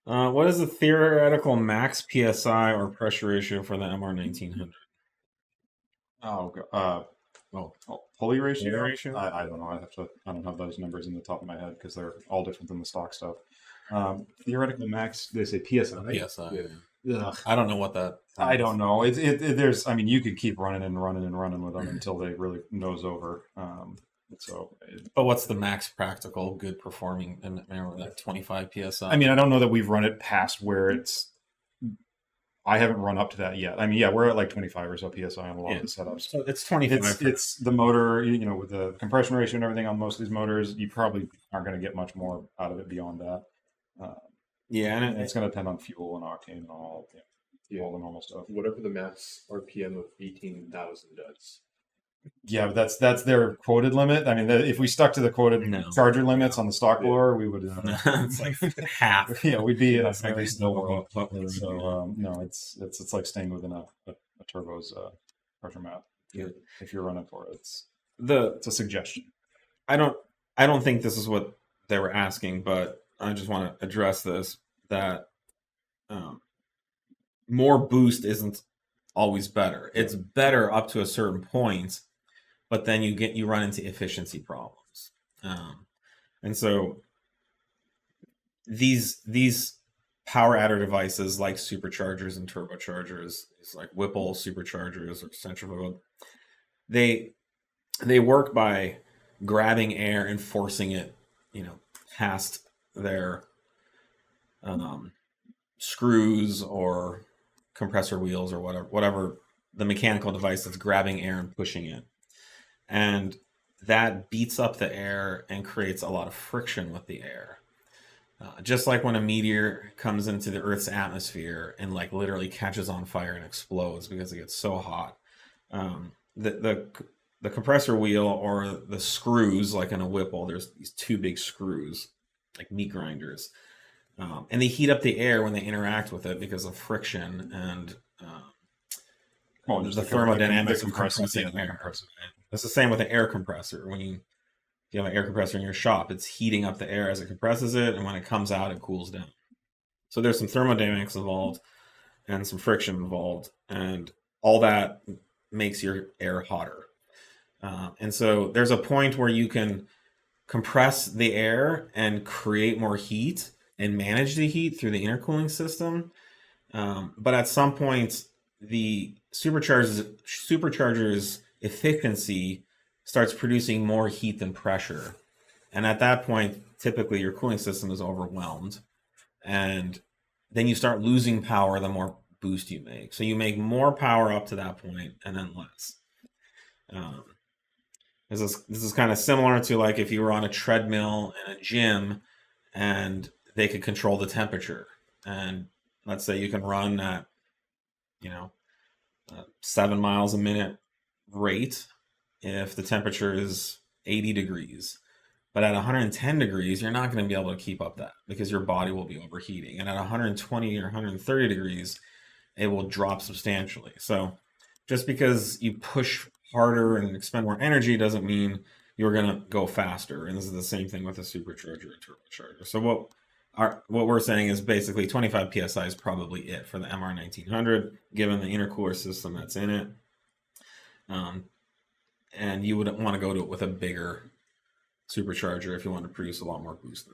What is the theoretical max PSI or pressure ratio for the MR1900? Pulley ratio? Pulley ratio? I don't know. I don't have those numbers in the top of my head because they're all different than the stock stuff. Theoretical max, they say PSI. PSI. Ugh. I don't know what that. I don't know. There's. I mean, you could keep running and running and running with them until they really nose over. But what's the max practical good performing? And remember that 25 PSI. I mean, I don't know that we've run it past where it's. I haven't run up to that yet. I mean, yeah, we're at like 25 or so PSI on a lot of the setups. So it's 25. It's the motor, with the compression ratio and everything on most of these motors, you probably aren't going to get much more out of it beyond that. And it's going to depend on fuel and octane and all the normal stuff. Whatever the max RPM of 18,000 does. Yeah, but that's their quoted limit. I mean, if we stuck to the quoted charger limits on the stock blower, we would. It's like half. Yeah, we'd be in a very slow world. So no, it's like staying within a turbo's pressure map. Yeah. If you're running for it, it's a suggestion. I don't think this is what they were asking, but I just want to address this that more boost isn't always better. It's better up to a certain point, but then you run into efficiency problems. And so these power adder devices like superchargers and turbochargers, it's like Whipple superchargers or centrifugal, they work by grabbing air and forcing it, past their screws or compressor wheels or whatever the mechanical device that's grabbing air and pushing it. And that beats up the air and creates a lot of friction with the air. Just like when a meteor comes into the Earth's atmosphere and like literally catches on fire and explodes because it gets so hot. The compressor wheel or the screws, like in a Whipple, there's these two big screws, like meat grinders. And they heat up the air when they interact with it because of friction and the thermodynamics of compressing air. It's the same with an air compressor. When you have an air compressor in your shop, it's heating up the air as it compresses it, and when it comes out, it cools down. So there's some thermodynamics involved and some friction involved, and all that makes your air hotter. And so there's a point where you can compress the air and create more heat and manage the heat through the intercooling system. But at some point, the supercharger's efficiency starts producing more heat than pressure. And at that point, typically your cooling system is overwhelmed. And then you start losing power the more boost you make. So you make more power up to that point and then less. This is kind of similar to like if you were on a treadmill in a gym and they could control the temperature. And let's say you can run at, 7 miles a minute rate if the temperature is 80 degrees. But at 110 degrees, you're not going to be able to keep up that because your body will be overheating. And at 120 or 130 degrees, it will drop substantially. So just because you push harder and expend more energy doesn't mean you're going to go faster. And this is the same thing with a supercharger and turbocharger. So what we're saying is basically 25 PSI is probably it for the MR1900, given the intercooler system that's in it. And you wouldn't want to go to it with a bigger supercharger if you want to produce a lot more boost.